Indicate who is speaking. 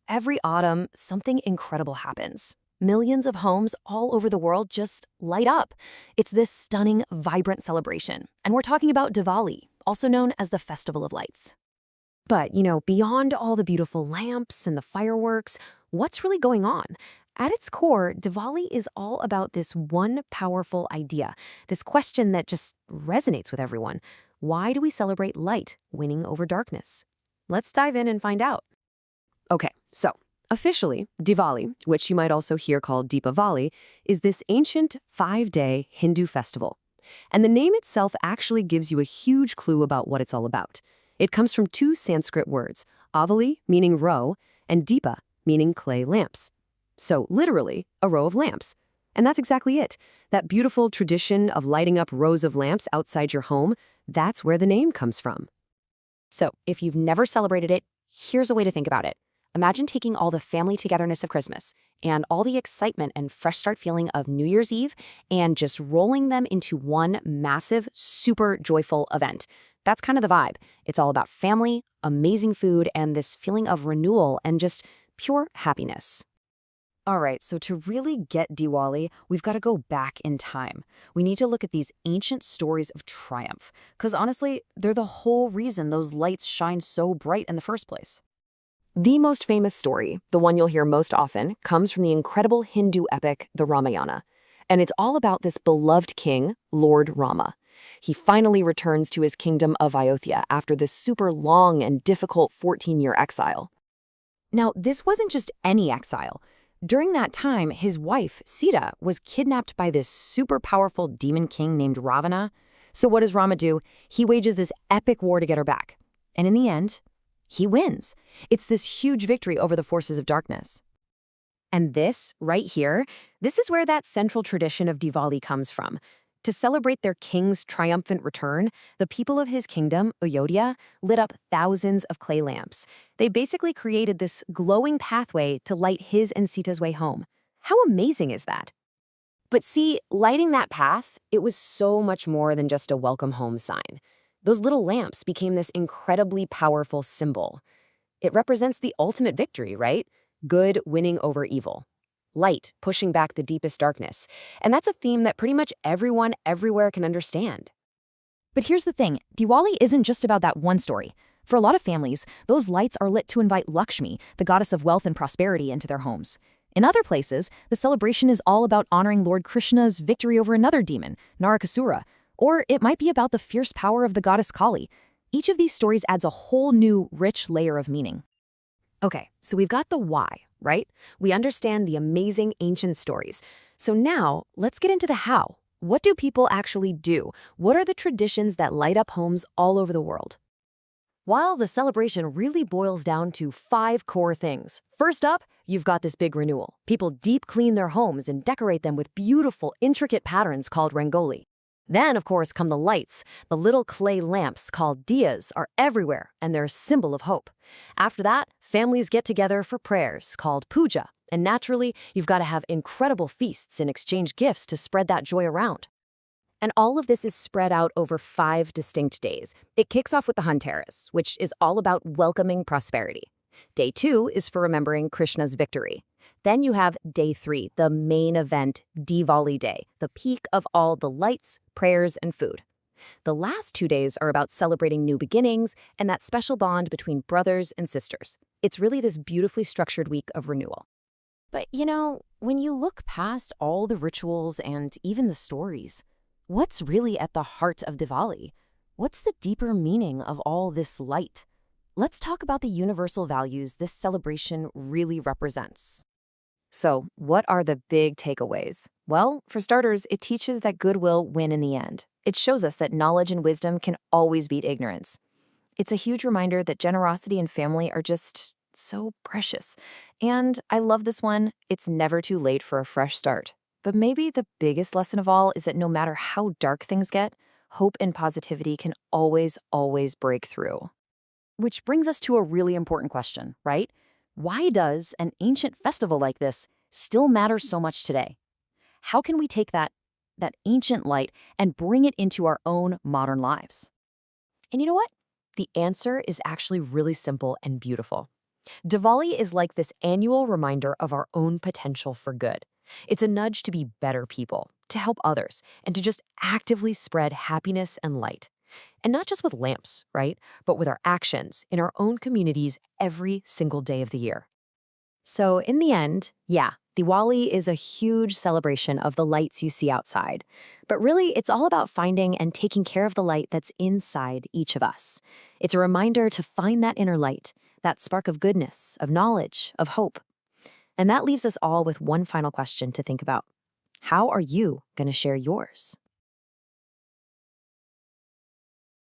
Speaker 1: Every autumn, something incredible happens. Millions of homes all over the world just light up. It's this stunning, vibrant celebration. And we're talking about Diwali, also known as the Festival of Lights. But, beyond all the beautiful lamps and the fireworks, what's really going on? At its core, Diwali is all about this one powerful idea, this question that just resonates with everyone. Why do we celebrate light winning over darkness? Let's dive in and find out. Okay, so officially, Diwali, which you might also hear called Deepavali, is this ancient 5-day Hindu festival. And the name itself actually gives you a huge clue about what it's all about. It comes from two Sanskrit words, avali, meaning row, and deepa, meaning clay lamps. So literally, a row of lamps. And that's exactly it. That beautiful tradition of lighting up rows of lamps outside your home, that's where the name comes from. So if you've never celebrated it, here's a way to think about it. Imagine taking all the family togetherness of Christmas and all the excitement and fresh start feeling of New Year's Eve and just rolling them into one massive, super joyful event. That's kind of the vibe. It's all about family, amazing food, and this feeling of renewal and just pure happiness. All right, so to really get Diwali, we've got to go back in time. We need to look at these ancient stories of triumph, because honestly, they're the whole reason those lights shine so bright in the first place. The most famous story, the one you'll hear most often, comes from the incredible Hindu epic, the Ramayana. And it's all about this beloved king, Lord Rama. He finally returns to his kingdom of Ayodhya after this super long and difficult 14-year exile. Now, this wasn't just any exile. During that time, his wife, Sita, was kidnapped by this super powerful demon king named Ravana. So what does Rama do? He wages this epic war to get her back. And in the end, he wins. It's this huge victory over the forces of darkness. And this, right here, this is where that central tradition of Diwali comes from. To celebrate their king's triumphant return, the people of his kingdom, Ayodhya, lit up thousands of clay lamps. They basically created this glowing pathway to light his and Sita's way home. How amazing is that? But see, lighting that path, it was so much more than just a welcome home sign. Those little lamps became this incredibly powerful symbol. It represents the ultimate victory, right? Good winning over evil. Light pushing back the deepest darkness. And that's a theme that pretty much everyone everywhere can understand.
Speaker 2: But here's the thing, Diwali isn't just about that one story. For a lot of families, those lights are lit to invite Lakshmi, the goddess of wealth and prosperity, into their homes. In other places, the celebration is all about honoring Lord Krishna's victory over another demon, Narakasura. Or it might be about the fierce power of the goddess Kali. Each of these stories adds a whole new, rich layer of meaning.
Speaker 1: Okay, so we've got the why, right? We understand the amazing ancient stories. So now, let's get into the how. What do people actually do? What are the traditions that light up homes all over the world? While the celebration really boils down to 5 core things. First up, you've got this big renewal. People deep clean their homes and decorate them with beautiful, intricate patterns called rangoli. Then, of course, come the lights. The little clay lamps called diyas are everywhere, and they're a symbol of hope. After that, families get together for prayers called puja. And naturally, you've got to have incredible feasts and exchange gifts to spread that joy around. And all of this is spread out over 5 distinct days. It kicks off with the Dhanteras, which is all about welcoming prosperity. Day 2 is for remembering Krishna's victory. Then you have day 3, the main event, Diwali Day, the peak of all the lights, prayers, and food. The last 2 days are about celebrating new beginnings and that special bond between brothers and sisters. It's really this beautifully structured week of renewal. But when you look past all the rituals and even the stories, what's really at the heart of Diwali? What's the deeper meaning of all this light? Let's talk about the universal values this celebration really represents. So, what are the big takeaways? Well, for starters, it teaches that good will win in the end. It shows us that knowledge and wisdom can always beat ignorance. It's a huge reminder that generosity and family are just so precious. And I love this one, it's never too late for a fresh start. But maybe the biggest lesson of all is that no matter how dark things get, hope and positivity can always, always break through. Which brings us to a really important question, right? Why does an ancient festival like this still matter so much today? How can we take that ancient light and bring it into our own modern lives? And you know what? The answer is actually really simple and beautiful. Diwali is like this annual reminder of our own potential for good. It's a nudge to be better people, to help others, and to just actively spread happiness and light. And not just with lamps, right? But with our actions in our own communities every single day of the year.
Speaker 2: So, in the end, yeah, Diwali is a huge celebration of the lights you see outside. But really, it's all about finding and taking care of the light that's inside each of us. It's a reminder to find that inner light, that spark of goodness, of knowledge, of hope. And that leaves us all with one final question to think about. How are you going to share yours?